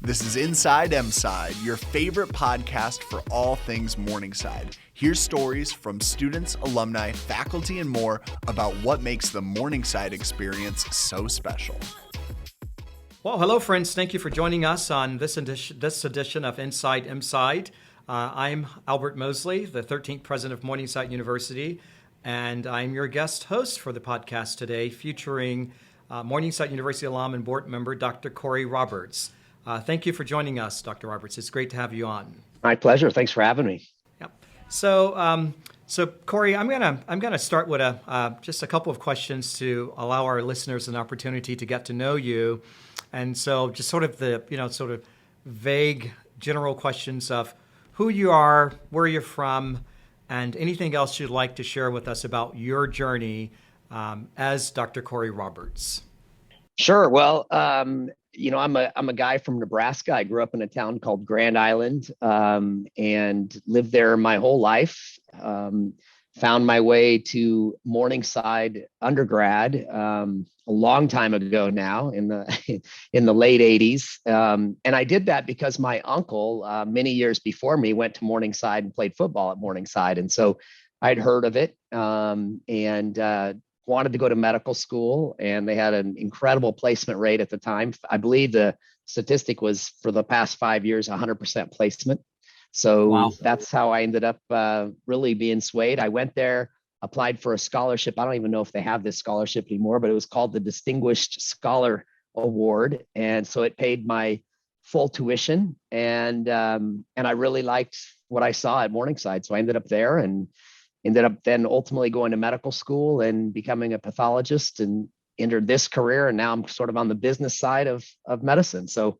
This is Inside Mside, your favorite podcast for all things Morningside. Here's stories from students, alumni, faculty, and more about what makes the Morningside experience so special. Well, hello, friends. Thank you for joining us on this edition of Inside Mside. I'm Albert Mosley, the 13th president of Morningside University, and I'm your guest host for the podcast today, featuring Morningside University alum and board member Dr. Cory Roberts. Thank you for joining us, Dr. Roberts. It's great to have you on. My pleasure. Thanks for having me. Yep. So Cory, I'm gonna start with just a couple of questions to allow our listeners an opportunity to get to know you, and so just sort of vague general questions of who you are, where you're from, and anything else you'd like to share with us about your journey as Dr. Cory Roberts. Sure. Well, I'm a guy from Nebraska. I grew up in a town called Grand Island and lived there my whole life. Found my way to Morningside undergrad a long time ago now, in the late 80s. And I did that because my uncle, many years before me, went to Morningside and played football at Morningside. And so I'd heard of it and wanted to go to medical school, and they had an incredible placement rate at the time. I believe the statistic was for the past 5 years, 100% placement. So wow. That's how I ended up really being swayed. I went there, applied for a scholarship. I don't even know if they have this scholarship anymore, but it was called the Distinguished Scholar Award. And so it paid my full tuition. And I really liked what I saw at Morningside. So I ended up there and ended up then ultimately going to medical school and becoming a pathologist and entered this career. And now I'm sort of on the business side of medicine. So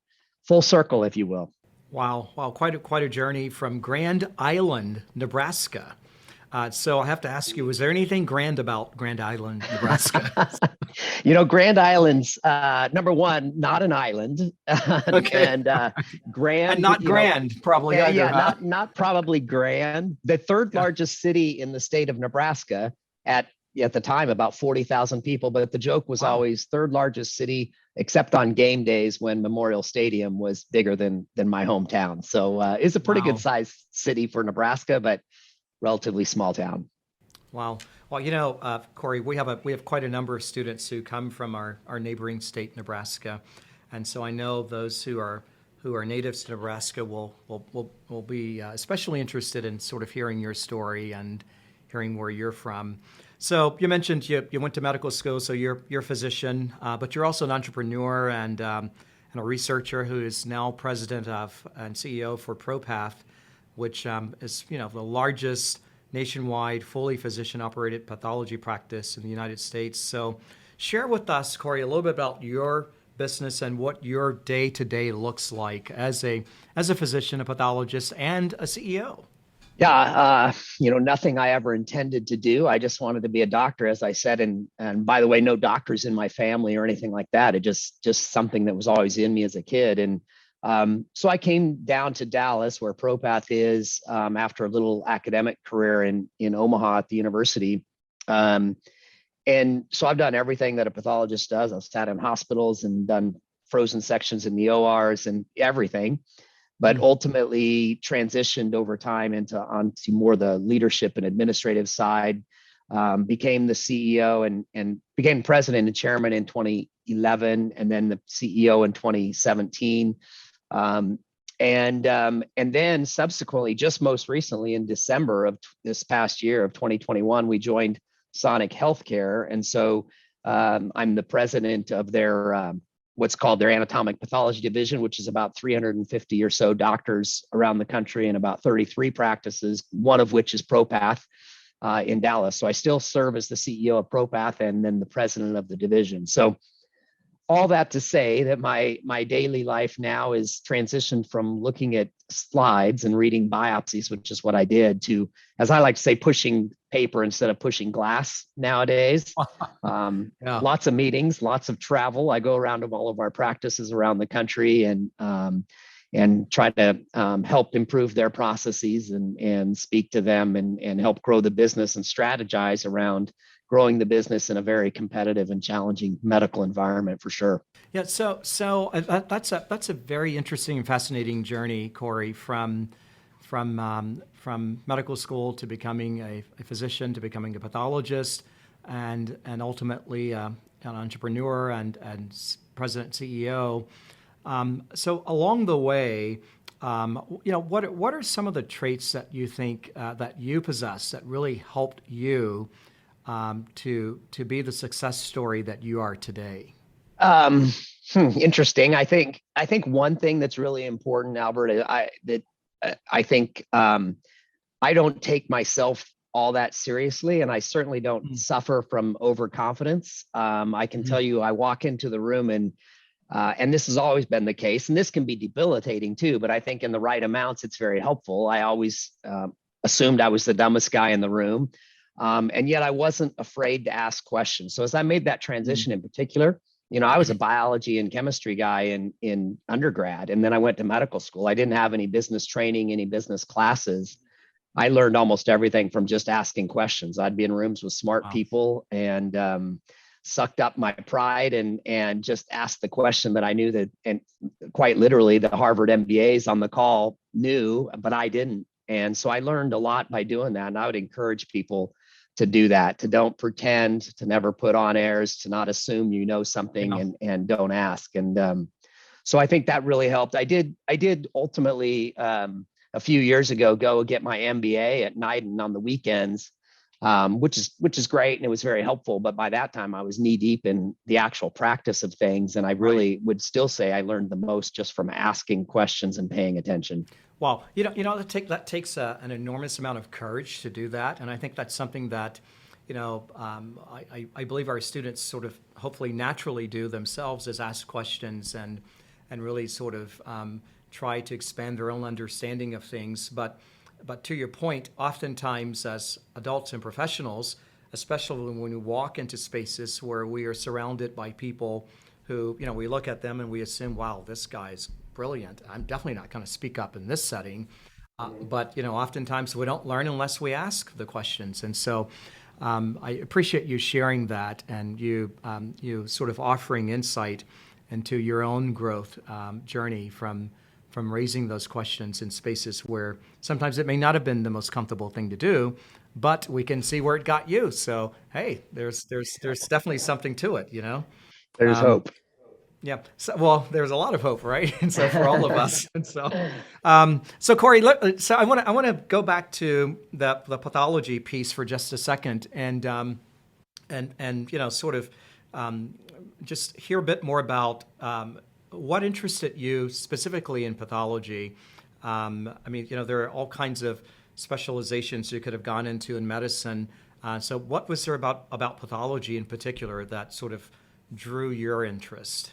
full circle, if you will. Wow. Quite a journey from Grand Island, Nebraska. So I have to ask you, was there anything grand about Grand Island, Nebraska? Grand Island's, number one, not an island. Okay. And grand. And not grand, probably either. Yeah, not probably grand. The third largest city in the state of Nebraska at the time, about 40,000 people. But the joke was always third largest city, except on game days when Memorial Stadium was bigger than my hometown. So it's a pretty good sized city for Nebraska, but relatively small town. Wow. Well, Cory, we have quite a number of students who come from our neighboring state, Nebraska, and so I know those who are natives to Nebraska will be especially interested in sort of hearing your story and hearing where you're from. So you mentioned you went to medical school, so you're a physician, but you're also an entrepreneur and a researcher who is now president of and CEO for ProPath, which is the largest nationwide, fully physician-operated pathology practice in the United States. So share with us, Cory, a little bit about your business and what your day-to-day looks like as a physician, a pathologist, and a CEO. Yeah, nothing I ever intended to do. I just wanted to be a doctor, as I said. And by the way, no doctors in my family or anything like that. It just something that was always in me as a kid. And so I came down to Dallas, where ProPath is, after a little academic career in Omaha at the university. And so I've done everything that a pathologist does. I've sat in hospitals and done frozen sections in the ORs and everything, but ultimately transitioned over time onto more the leadership and administrative side. Became the CEO and became president and chairman in 2011, and then the CEO in 2017. And then subsequently, just most recently in December of this past year of 2021, we joined Sonic Healthcare. And so I'm the president of their what's called their anatomic pathology division, which is about 350 or so doctors around the country and about 33 practices, one of which is ProPath in Dallas. So I still serve as the CEO of ProPath and then the president of the division. So all that to say that my daily life now is transitioned from looking at slides and reading biopsies, which is what I did, to, as I like to say, pushing paper instead of pushing glass nowadays. Lots of meetings, lots of travel. I go around to all of our practices around the country and try to help improve their processes and speak to them and help grow the business and strategize around growing the business in a very competitive and challenging medical environment for sure. Yeah, that's a very interesting and fascinating journey, Cory, from medical school to becoming a physician, to becoming a pathologist, and ultimately an entrepreneur and president, CEO. So along the way, what are some of the traits that you think that you possess that really helped you to be the success story that you are today? Interesting. I think one thing that's really important, Albert, I think I don't take myself all that seriously, and I certainly don't suffer from overconfidence. I can tell you, I walk into the room and this has always been the case, and this can be debilitating too, but I think in the right amounts, it's very helpful. I always assumed I was the dumbest guy in the room, and yet I wasn't afraid to ask questions. So as I made that transition in particular, I was a biology and chemistry guy in undergrad, and then I went to medical school. I didn't have any business training, any business classes. I learned almost everything from just asking questions. I'd be in rooms with smart people and sucked up my pride and just asked the question that I knew that, and quite literally the Harvard MBAs on the call knew, but I didn't. And so I learned a lot by doing that. And I would encourage people to do that, to don't pretend, to never put on airs, to not assume you know something and don't ask. And so I think that really helped. I did ultimately a few years ago go get my MBA at night and on the weekends, which is great, and it was very helpful. But by that time, I was knee deep in the actual practice of things, and I really would still say I learned the most just from asking questions and paying attention. Wow, that takes an enormous amount of courage to do that, and I think that's something that, I believe our students sort of hopefully naturally do themselves, is ask questions and really sort of try to expand their own understanding of things. But to your point, oftentimes as adults and professionals, especially when we walk into spaces where we are surrounded by people who, we look at them and we assume, wow, this guy's brilliant. I'm definitely not going to speak up in this setting. But oftentimes we don't learn unless we ask the questions. And so I appreciate you sharing that, and you sort of offering insight into your own growth journey from raising those questions in spaces where sometimes it may not have been the most comfortable thing to do, but we can see where it got you. So, hey, there's definitely something to it, There's hope. Yeah. So, well, there's a lot of hope, right? And so for all of us. And so, Cory, I want to go back to the pathology piece for just a second, and sort of just hear a bit more about what interested you specifically in pathology. There are all kinds of specializations you could have gone into in medicine. So what was there about pathology in particular that sort of drew your interest?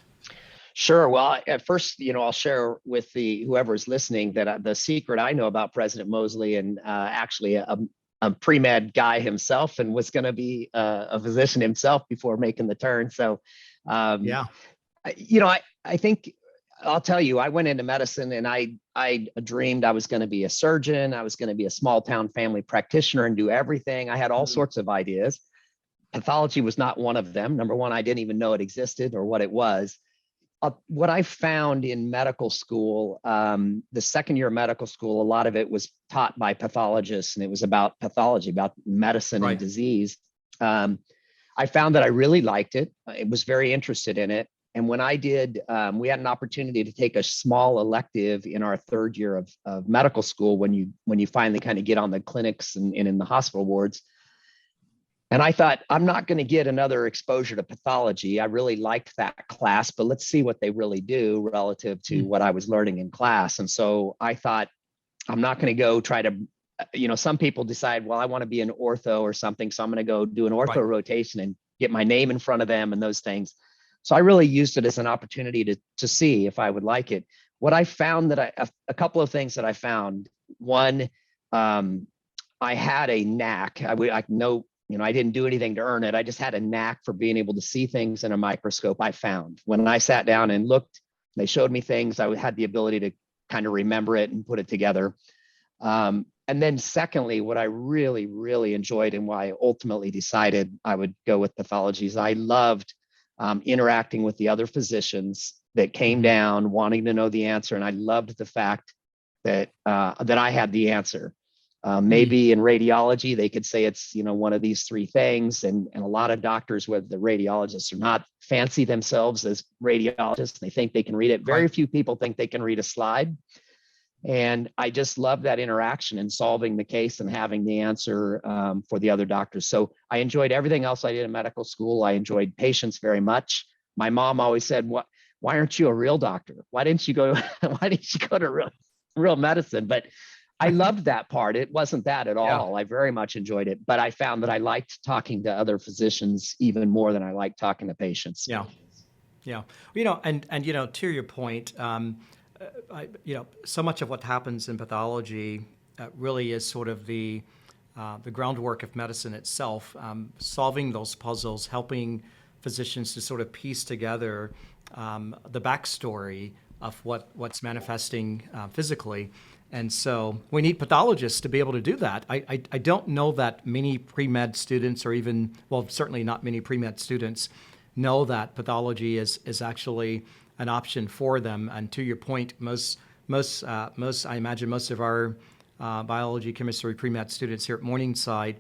Sure. Well, at first, I'll share with whoever's listening that the secret I know about President Mosley, and actually a pre-med guy himself, and was going to be a physician himself before making the turn. So, I think I'll tell you, I went into medicine and I dreamed I was going to be a surgeon. I was going to be a small town family practitioner and do everything. I had all sorts of ideas. Pathology was not one of them. Number one, I didn't even know it existed or what it was. What I found in medical school, the second year of medical school, a lot of it was taught by pathologists, and it was about pathology, about medicine and disease. I found that I really liked it. I was very interested in it. And when I did, we had an opportunity to take a small elective in our third year of medical school when you finally kind of get on the clinics and in the hospital wards. And I thought, I'm not going to get another exposure to pathology. I really liked that class, but let's see what they really do relative to what I was learning in class. And so I thought, I'm not going to go try to, some people decide, well, I want to be an ortho or something, so I'm going to go do an ortho rotation and get my name in front of them and those things. So I really used it as an opportunity to see if I would like it. What I found a couple of things that I found. One, I had a knack. I didn't do anything to earn it. I just had a knack for being able to see things in a microscope. I found when I sat down and looked, they showed me things, I had the ability to kind of remember it and put it together. and then secondly, what I really, really enjoyed and why I ultimately decided I would go with pathology is I loved interacting with the other physicians that came down wanting to know the answer. And I loved the fact that that I had the answer. Maybe in radiology, they could say it's, one of these three things. And a lot of doctors, whether the radiologists are not fancy themselves as radiologists, they think they can read it. Very few people think they can read a slide. And I just love that interaction and solving the case and having the answer for the other doctors. So I enjoyed everything else I did in medical school. I enjoyed patients very much. My mom always said, why aren't you a real doctor? Why didn't you go to real medicine? But I loved that part. It wasn't that at all. I very much enjoyed it. But I found that I liked talking to other physicians even more than I liked talking to patients. Yeah. And to your point, so much of what happens in pathology really is sort of the groundwork of medicine itself, solving those puzzles, helping physicians to sort of piece together the backstory of what's manifesting physically. And so we need pathologists to be able to do that. I don't know that many pre-med students, or even, well, certainly not many pre-med students, know that pathology is actually an option for them. And to your point, most I imagine most of our biology, chemistry, pre-med students here at Morningside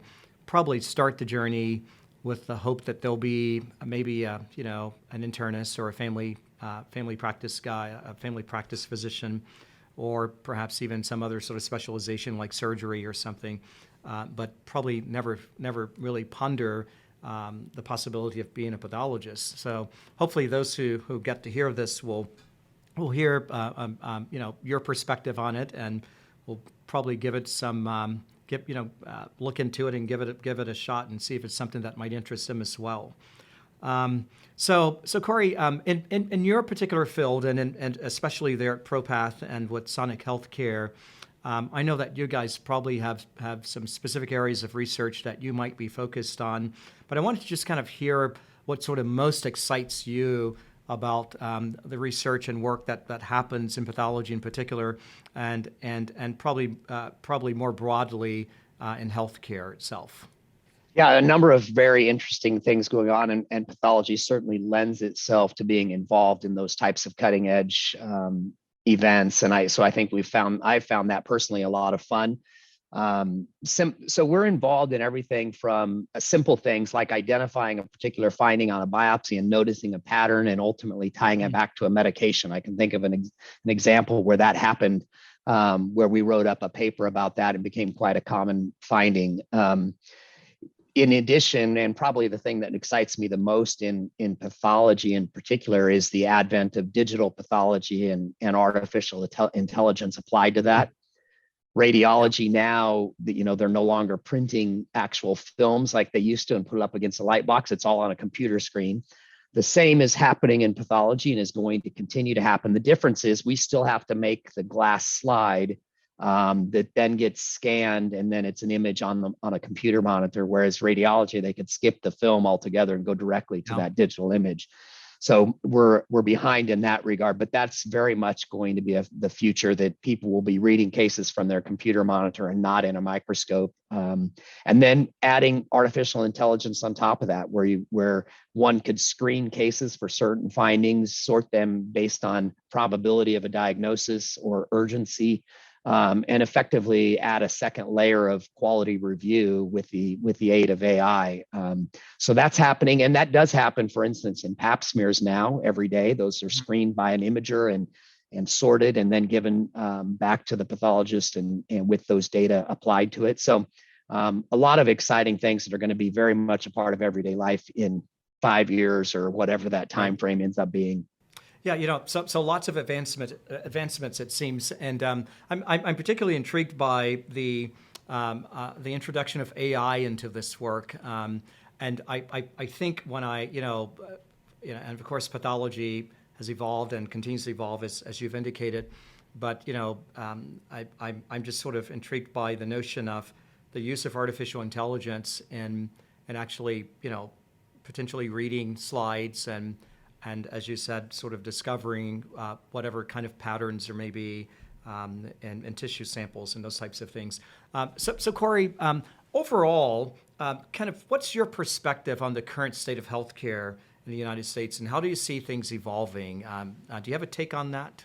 probably start the journey with the hope that they'll be maybe an internist or a family practice guy, a family practice physician, or perhaps even some other sort of specialization like surgery or something, but probably never really ponder the possibility of being a pathologist. So hopefully those who get to hear this will hear your perspective on it, and will probably give it some look into it and give it a shot and see if it's something that might interest them as well. So Cory, in your particular field, and especially there at ProPath and with Sonic Healthcare, I know that you guys probably have some specific areas of research that you might be focused on, but I wanted to just kind of hear what sort of most excites you about the research and work that happens in pathology in particular, and probably more broadly in healthcare itself. Yeah, a number of very interesting things going on, and pathology certainly lends itself to being involved in those types of cutting edge events. And I think I've found that personally a lot of fun. So we're involved in everything from simple things like identifying a particular finding on a biopsy and noticing a pattern and ultimately tying it back to a medication. I can think of an example where that happened, where we wrote up a paper about that and became quite a common finding. In addition, and probably the thing that excites me the most in pathology in particular is the advent of digital pathology and artificial intelligence applied to that. Radiology now, they're no longer printing actual films like they used to and put it up against a light box. It's all on a computer screen. The same is happening in pathology and is going to continue to happen. The difference is we still have to make the glass slide that then gets scanned, and then it's an image on a computer monitor, whereas radiology, they could skip the film altogether and go directly to that digital image. So we're behind in that regard, but that's very much going to be the future, that people will be reading cases from their computer monitor and not in a microscope. And then adding artificial intelligence on top of that, where one could screen cases for certain findings, sort them based on probability of a diagnosis or urgency, and effectively add a second layer of quality review with the aid of AI. So that's happening, and that does happen, for instance, in Pap smears now every day. Those are screened by an imager and sorted and then given back to the pathologist and with those data applied to it. So a lot of exciting things that are going to be very much a part of everyday life in 5 years or whatever that time frame ends up being. Yeah, so lots of advancements it seems, and I'm particularly intrigued by the introduction of AI into this work, and I think when and of course pathology has evolved and continues to evolve as you've indicated, but I'm just sort of intrigued by the notion of the use of artificial intelligence and actually potentially reading slides and as you said, sort of discovering whatever kind of patterns there may be and tissue samples and those types of things. So Cory, overall, kind of what's your perspective on the current state of healthcare in the United States, and how do you see things evolving? Do you have a take on that?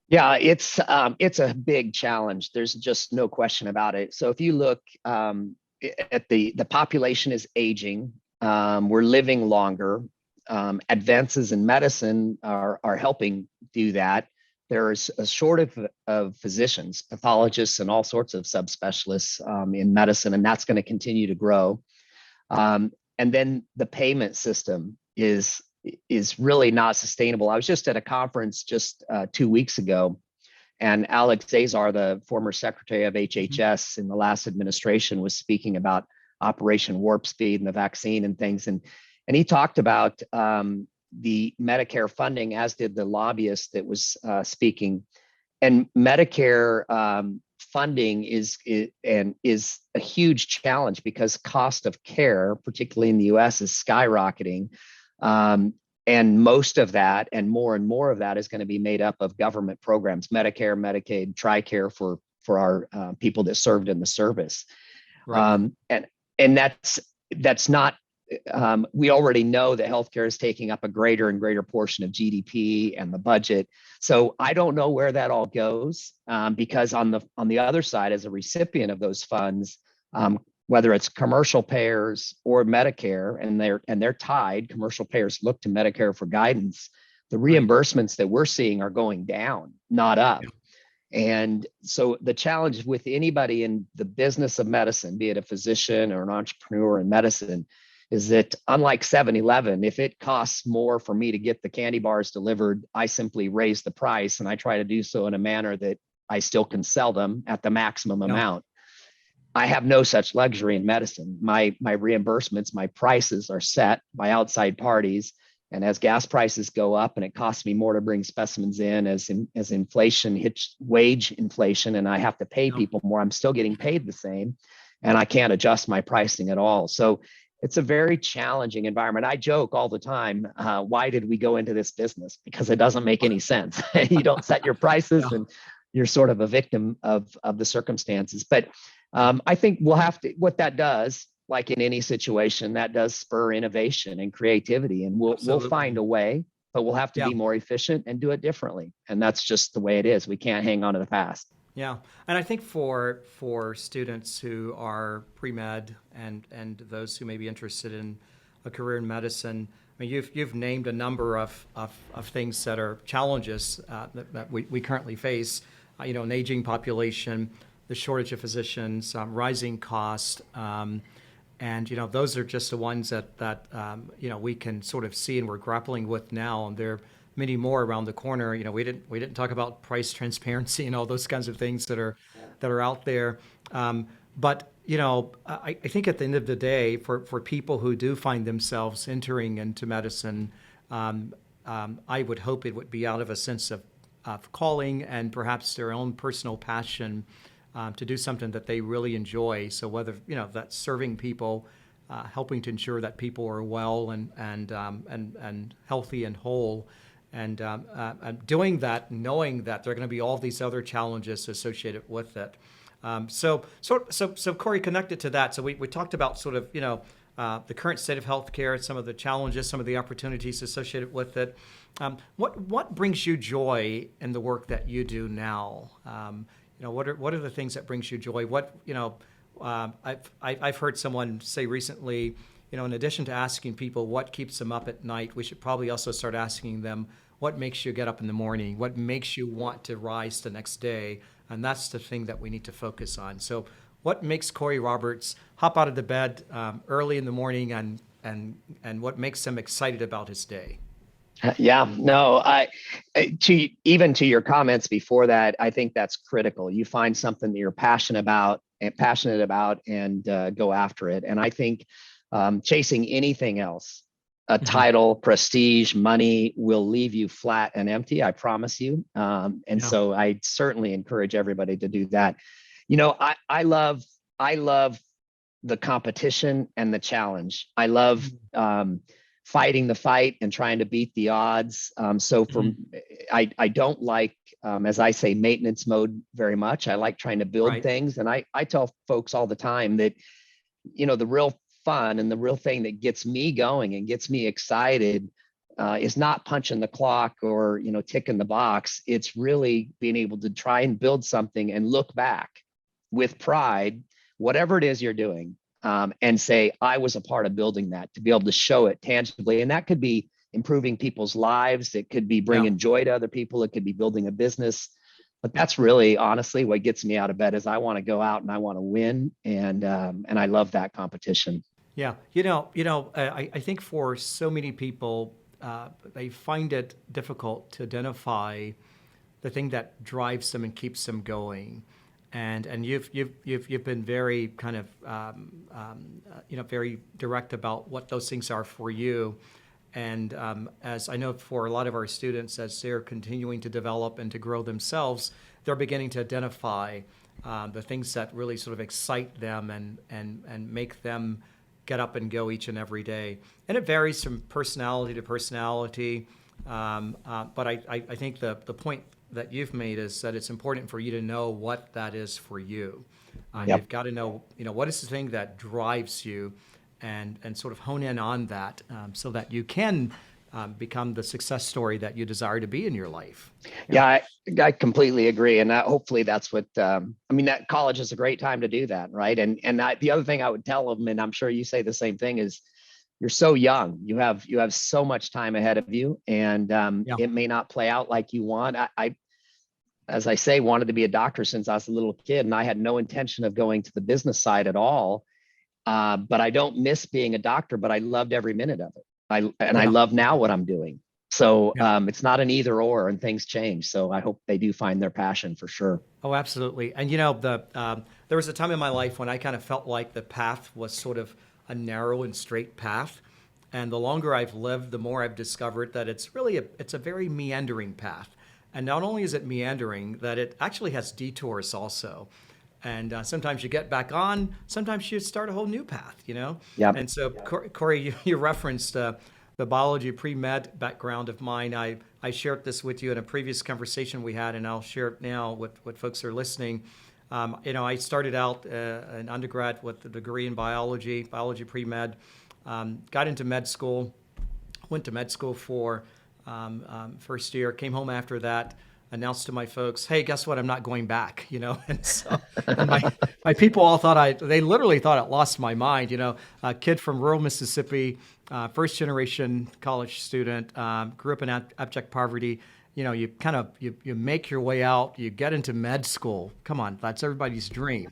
Yeah, it's a big challenge. There's just no question about it. So if you look at the population is aging, we're living longer. Advances in medicine are helping do that. There's a shortage of physicians, pathologists, and all sorts of subspecialists in medicine, and that's going to continue to grow. And then the payment system is really not sustainable. I was just at a conference just 2 weeks ago, and Alex Azar, the former secretary of HHS in the last administration, was speaking about Operation Warp Speed and the vaccine and things. And he talked about the Medicare funding, as did the lobbyist that was speaking. And Medicare funding is a huge challenge because cost of care, particularly in the US, is skyrocketing. And most of that and more of that is going to be made up of government programs, Medicare, Medicaid, TRICARE for our people that served in the service. Right. And that's not, we already know that healthcare is taking up a greater and greater portion of GDP and the budget. So I don't know where that all goes because on the other side, as a recipient of those funds, whether it's commercial payers or Medicare, and they're tied, commercial payers look to Medicare for guidance. The reimbursements that we're seeing are going down, not up. And so the challenge with anybody in the business of medicine, be it a physician or an entrepreneur in medicine, is that unlike 7-Eleven, if it costs more for me to get the candy bars delivered, I simply raise the price, and I try to do so in a manner that I still can sell them at the maximum amount. I have no such luxury in medicine. My reimbursements, my prices are set by outside parties. And as gas prices go up and it costs me more to bring specimens in, as inflation hits wage inflation and I have to pay people more, I'm still getting paid the same, and I can't adjust my pricing at all. So it's a very challenging environment. I joke all the time, why did we go into this business? Because it doesn't make any sense. You don't set your prices and you're sort of a victim of the circumstances. But I think we'll have to, what that does, like in any situation, that does spur innovation and creativity, and we'll find a way, but we'll have to be more efficient and do it differently. And that's just the way it is. We can't hang on to the past. Yeah, and I think for students who are pre-med and those who may be interested in a career in medicine, I mean, you've named a number of things that are challenges that we currently face. An aging population, the shortage of physicians, rising cost, and those are just the ones that we can sort of see and we're grappling with now. And there are many more around the corner. We didn't talk about price transparency and all those kinds of things that are out there. But I think at the end of the day, for people who do find themselves entering into medicine, I would hope it would be out of a sense of calling and perhaps their own personal passion to do something that they really enjoy. So whether that's serving people, helping to ensure that people are well and healthy and whole, and doing that, knowing that there are going to be all these other challenges associated with it. So Cory, connected to that. So we talked about sort of the current state of healthcare, some of the challenges, some of the opportunities associated with it. What brings you joy in the work that you do now? What are the things that brings you joy? I've heard someone say recently, in addition to asking people what keeps them up at night, we should probably also start asking them what makes you get up in the morning, what makes you want to rise the next day, and that's the thing that we need to focus on. So, what makes Cory Roberts hop out of the bed early in the morning, and what makes him excited about his day? Yeah, no, even to your comments before that, I think that's critical. You find something that you're passionate about and go after it. And I think chasing anything else, a title, prestige, money, will leave you flat and empty, I promise you. So I certainly encourage everybody to do that. I love the competition and the challenge. I love fighting the fight and trying to beat the odds. I don't like, as I say, maintenance mode very much. I like trying to build Right. things. And I tell folks all the time that, the real fun and the real thing that gets me going and gets me excited is not punching the clock or, ticking the box. It's really being able to try and build something and look back with pride, whatever it is you're doing, and say, I was a part of building that, to be able to show it tangibly. And that could be improving people's lives. It could be bringing joy to other people. It could be building a business. But that's really, honestly, what gets me out of bed is I want to go out and I want to win. And I love that competition. Yeah. I think for so many people, they find it difficult to identify the thing that drives them and keeps them going. And you've been very kind of very direct about what those things are for you. And as I know for a lot of our students, as they're continuing to develop and to grow themselves, they're beginning to identify the things that really sort of excite them and make them get up and go each and every day. And it varies from personality to personality. But I think the point that you've made is that it's important for you to know what that is for you. You've got to know, what is the thing that drives you, and sort of hone in on that, so that you can become the success story that you desire to be in your life. Yeah, I completely agree. And hopefully that's what, that college is a great time to do that. Right. And the other thing I would tell them, and I'm sure you say the same thing, is you're so young, you have so much time ahead of you, and it may not play out like you want. I, as I say, wanted to be a doctor since I was a little kid, and I had no intention of going to the business side at all. But I don't miss being a doctor, but I loved every minute of it. I love now what I'm doing. So it's not an either or, and things change. So I hope they do find their passion for sure. Oh, absolutely. And there was a time in my life when I kind of felt like the path was sort of a narrow and straight path. And the longer I've lived, the more I've discovered that it's a very meandering path. And not only is it meandering, that it actually has detours also. And sometimes you get back on, sometimes you start a whole new path, Yep. And so, Cory, you referenced the biology pre-med background of mine. I shared this with you in a previous conversation we had, and I'll share it now with folks who are listening. I started out an undergrad with a degree in biology pre-med, got into med school, went to med school for first year, came home after that, announced to my folks, hey, guess what? I'm not going back, And so my people all they literally thought I lost my mind, a kid from rural Mississippi, first generation college student, grew up in abject poverty. You make your way out, you get into med school. Come on, that's everybody's dream.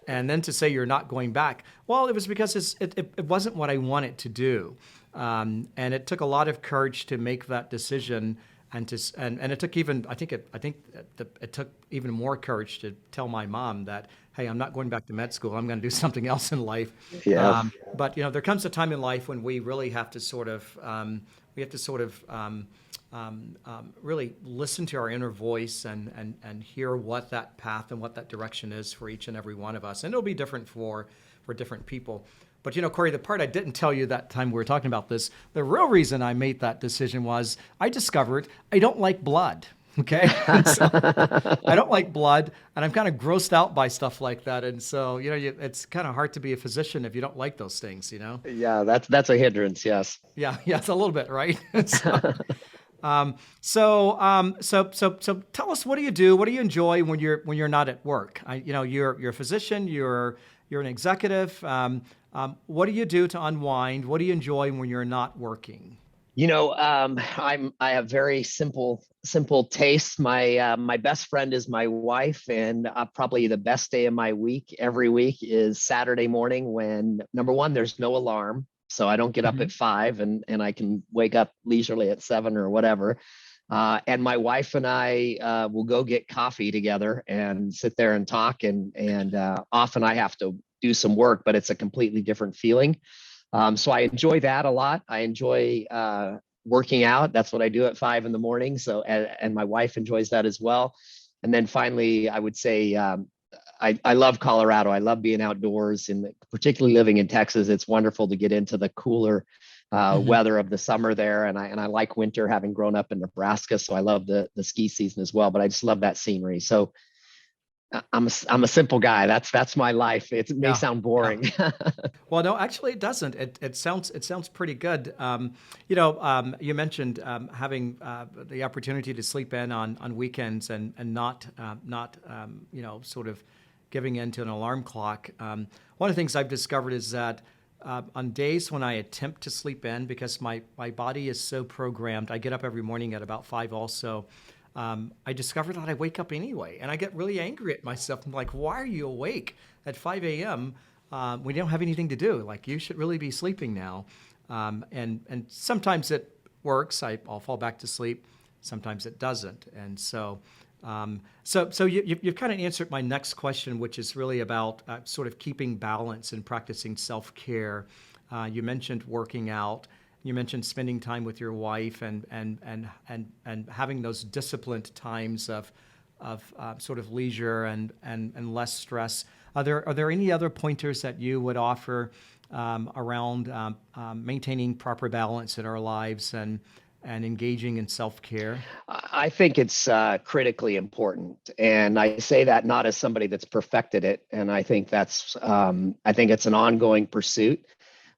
And then to say you're not going back, well, it was because it wasn't what I wanted to do. And it took a lot of courage to make that decision. And it took it took even more courage to tell my mom that, hey, I'm not going back to med school. I'm going to do something else in life. Yeah. But there comes a time in life when we really have to really listen to our inner voice and hear what that path and what that direction is for each and every one of us. And it'll be different for different people. But Cory, the part I didn't tell you that time we were talking about this, the real reason I made that decision was I discovered I don't like blood. Okay. So, I don't like blood, and I'm kind of grossed out by stuff like that. And so, it's kind of hard to be a physician if you don't like those things, Yeah, that's a hindrance. Yes. Yeah. It's a little bit, right? So tell us, what do you do? What do you enjoy when you're not at work? You're a physician, you're an executive. What do you do to unwind? What do you enjoy when you're not working? I have very simple tastes. My best friend is my wife, and probably the best day of my week every week is Saturday morning, when number one, there's no alarm. So I don't get up at 5 and I can wake up leisurely at 7 or whatever. And my wife and I will go get coffee together and sit there and talk. And often I have to do some work, but it's a completely different feeling. So I enjoy that a lot. I enjoy working out. That's what I do at 5 a.m. So, and my wife enjoys that as well. And then finally, I would say, I love Colorado. I love being outdoors, and particularly living in Texas. It's wonderful to get into the cooler weather of the summer there. And I like winter, having grown up in Nebraska. So I love the ski season as well, but I just love that scenery. So I'm a simple guy. That's my life. It may Yeah. sound Yeah. boring. Well, no, actually, it doesn't. It sounds pretty good. You mentioned having the opportunity to sleep in on weekends and not sort of giving in to an alarm clock. One of the things I've discovered is that on days when I attempt to sleep in, because my body is so programmed, I get up every morning at about 5 also. I discovered that I wake up anyway, and I get really angry at myself. I'm like, why are you awake at 5 a.m. When you don't have anything to do? Like, you should really be sleeping now. And sometimes it works. I'll fall back to sleep. Sometimes it doesn't. And so you've kind of answered my next question, which is really about sort of keeping balance and practicing self-care. You mentioned working out. You mentioned spending time with your wife and having those disciplined times of sort of leisure and less stress. Are there any other pointers that you would offer around maintaining proper balance in our lives and engaging in self-care? I think it's critically important, and I say that not as somebody that's perfected it. And I think I think it's an ongoing pursuit.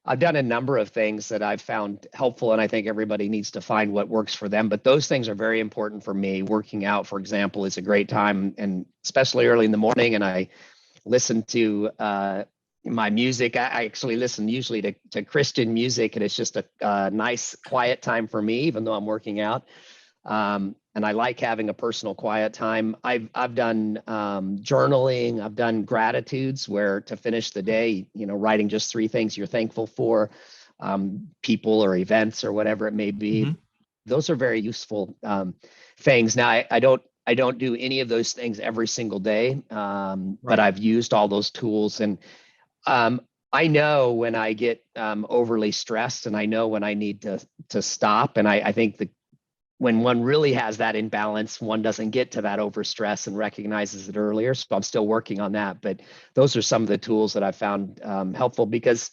I've done a number of things that I've found helpful, and I think everybody needs to find what works for them. But those things are very important for me. Working out, for example, is a great time, and especially early in the morning. And I listen to my music. I actually listen usually to Christian music, and it's just a nice, quiet time for me, even though I'm working out. And I like having a personal quiet time. I've done journaling. I've done gratitudes, where to finish the day, writing just 3 things you're thankful for, people or events or whatever it may be. Mm-hmm. Those are very useful things. Now, I don't do any of those things every single day, but I've used all those tools, and I know when I get overly stressed, and I know when I need to stop. And I think when one really has that imbalance, one doesn't get to that overstress and recognizes it earlier. So I'm still working on that. But those are some of the tools that I found helpful, because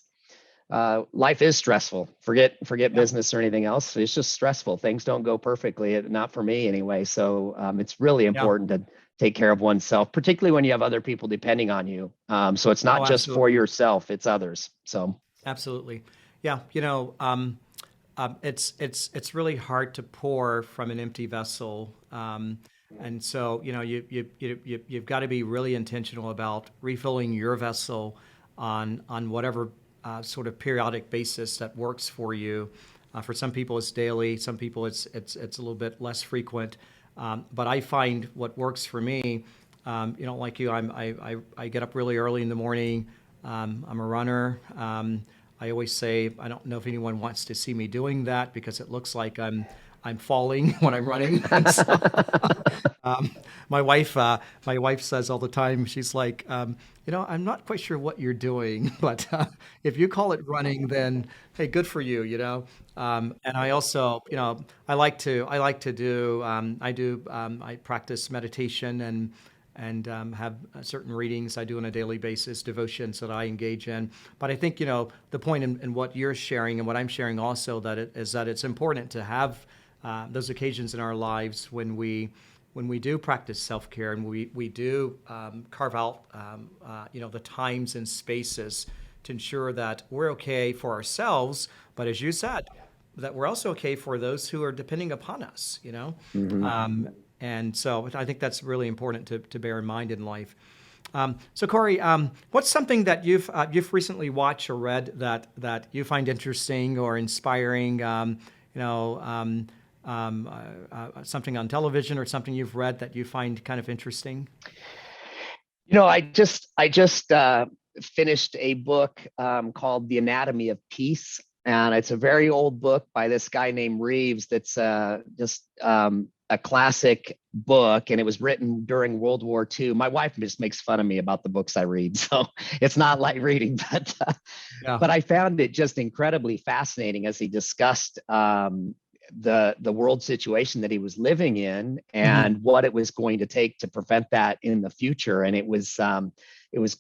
life is stressful. Forget business or anything else. It's just stressful. Things don't go perfectly, not for me anyway. So it's really important to take care of oneself, particularly when you have other people depending on you. So it's not just for yourself, it's others. So absolutely. Yeah. It's really hard to pour from an empty vessel, and so you've got to be really intentional about refilling your vessel on whatever sort of periodic basis that works for you. For some people, it's daily. Some people, it's a little bit less frequent. But I find what works for me. Like you, I get up really early in the morning. I'm a runner. I always say, I don't know if anyone wants to see me doing that, because it looks like I'm falling when I'm running. So, my wife says all the time, she's like, I'm not quite sure what you're doing, but if you call it running, then hey, good for you, And I also, I practice meditation and have certain readings I do on a daily basis, devotions that I engage in. But I think, the point in what you're sharing and what I'm sharing also, that it's important to have those occasions in our lives when we do practice self-care, and we do carve out, the times and spaces to ensure that we're okay for ourselves, but as you said, that we're also okay for those who are depending upon us, Mm-hmm. And so I think that's really important to bear in mind in life. So Cory, what's something that you've recently watched or read that you find interesting or inspiring? Something on television or something you've read that you find kind of interesting? I just finished a book called The Anatomy of Peace, and it's a very old book by this guy named Reeves. That's just a classic book, and it was written during World War II. My wife just makes fun of me about the books I read, so it's not like reading, but I found it just incredibly fascinating as he discussed the world situation that he was living in and what it was going to take to prevent that in the future. And it was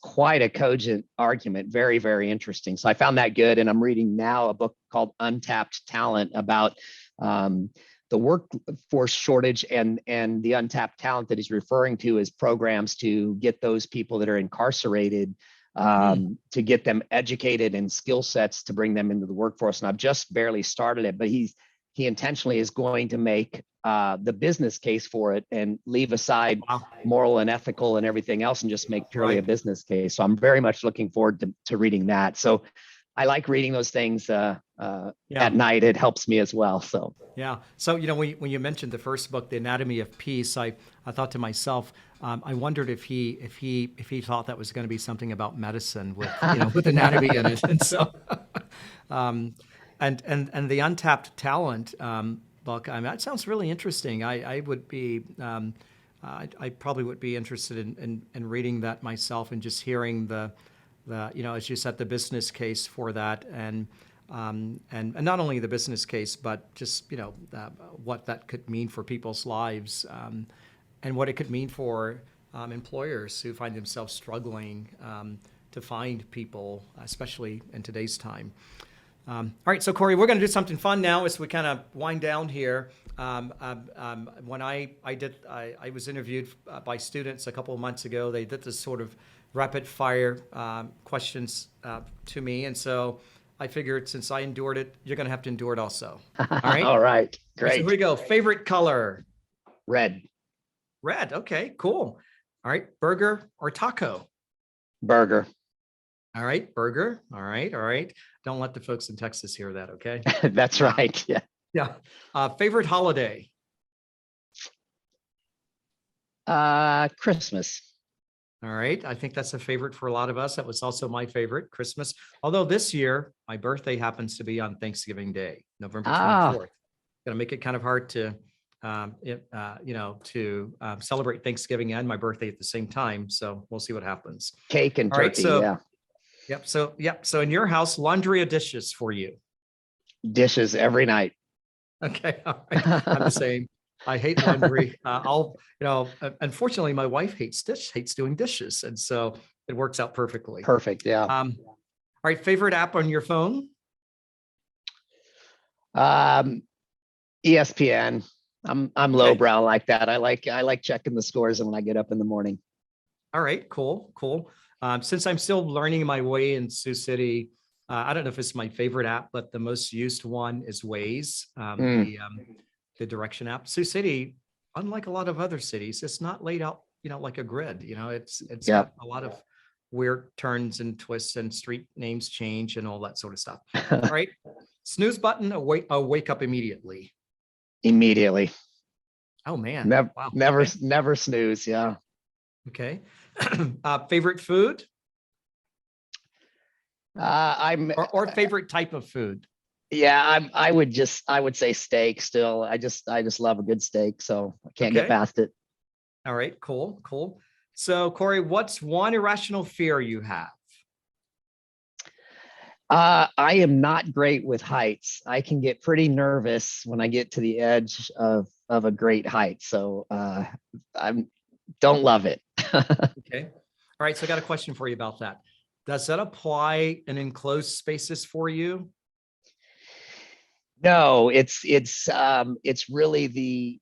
quite a cogent argument, very, very interesting. So I found that good. And I'm reading now a book called Untapped Talent about the workforce shortage and the untapped talent that he's referring to is programs to get those people that are incarcerated, to get them educated in skill sets to bring them into the workforce. And I've just barely started it, but he intentionally is going to make the business case for it and leave aside moral and ethical and everything else and just make purely a business case. So I'm very much looking forward to reading that. So I like reading those things at night. It helps me as well. So So when you mentioned the first book, The Anatomy of Peace, I thought to myself, I wondered if he thought that was going to be something about medicine with with anatomy in it, and so and the Untapped Talent book. I mean, that sounds really interesting. I would be I probably would be interested in reading that myself and just hearing the as you said, the business case for that, and not only the business case, but just what that could mean for people's lives, and what it could mean for employers who find themselves struggling to find people, especially in today's time. All right, so Cory, we're going to do something fun now as we kind of wind down here. When I was interviewed by students a couple of months ago. They did this sort of rapid fire questions to me, and so I figured since I endured it, you're going to have to endure it also. All right. All right. Great. So here we go. Favorite color? Red. Red. Okay. Cool. All right. Burger or taco? Burger. All right. Burger. All right. All right. Don't let the folks in Texas hear that. Okay. That's right. Yeah. Yeah. Favorite holiday? Christmas. All right. I think that's a favorite for a lot of us. That was also my favorite, Christmas. Although this year, my birthday happens to be on Thanksgiving Day, November 24th. Going to make it kind of hard to, celebrate Thanksgiving and my birthday at the same time. So we'll see what happens. Cake and turkey, So in your house, laundry or dishes for you? Dishes every night. Okay. All right. I'm the same. I hate laundry. Unfortunately, my wife hates doing dishes. And so it works out perfectly. Perfect. Yeah. All right. Favorite app on your phone? ESPN. I'm lowbrow like that. I like checking the scores when I get up in the morning. All right. Cool. Since I'm still learning my way in Sioux City, I don't know if it's my favorite app, but the most used one is Waze. The direction app. Sioux City, unlike a lot of other cities, it's not laid out, like a grid. It's got a lot of weird turns and twists and street names change and all that sort of stuff. All right. Snooze button or wake up immediately? Immediately. Oh man. Never snooze. Yeah. Okay. Favorite food? Or favorite type of food? Yeah, I would say steak still. I just love a good steak, so I can't get past it. All right, cool. So Cory, what's one irrational fear you have? I am not great with heights. I can get pretty nervous when I get to the edge of a great height. So I don't love it. Okay. All right, so I got a question for you about that. Does that apply in enclosed spaces for you? No, it's really the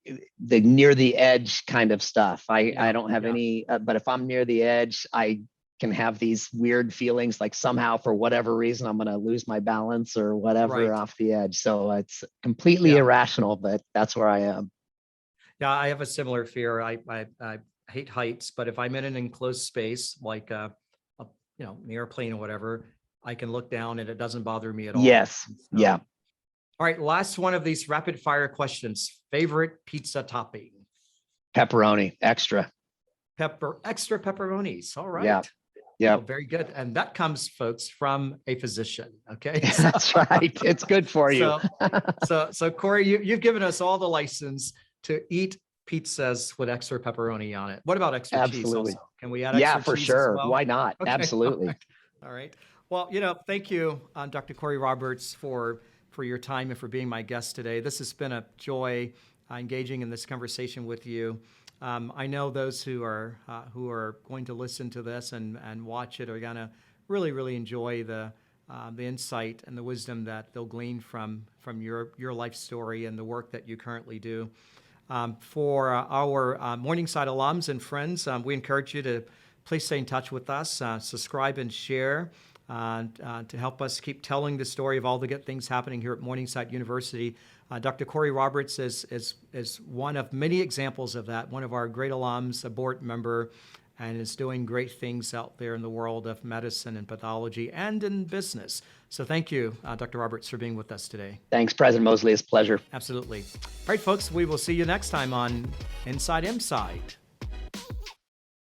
near the edge kind of stuff. I don't have any, but if I'm near the edge, I can have these weird feelings like somehow for whatever reason I'm going to lose my balance or whatever off the edge. So it's completely irrational, but that's where I am. Yeah, I have a similar fear. I hate heights, but if I'm in an enclosed space like an airplane or whatever, I can look down and it doesn't bother me at all. Yes. Yeah. All right, last one of these rapid fire questions. Favorite pizza topping? Pepperoni, extra. Extra pepperonis. All right. Yeah. Oh, very good. And that comes, folks, from a physician. Okay. That's right. It's good for you. So Cory, you've given us all the license to eat pizzas with extra pepperoni on it. What about extra cheese also? Can we add extra cheese? For sure. As well? Why not? Okay. Absolutely. All right. Well, thank you, Dr. Cory Roberts, for for your time and for being my guest today. This has been a joy engaging in this conversation with you. I know those who are going to listen to this and watch it are going to really, really enjoy the insight and the wisdom that they'll glean from your life story and the work that you currently do. For our Morningside alums and friends, we encourage you to please stay in touch with us, subscribe and share to help us keep telling the story of all the good things happening here at Morningside University. Dr. Cory Roberts is one of many examples of that, one of our great alums, a board member, and is doing great things out there in the world of medicine and pathology and in business. So thank you, Dr. Roberts, for being with us today. Thanks, President Mosley. It's a pleasure. Absolutely. All right, folks, we will see you next time on Inside Mside.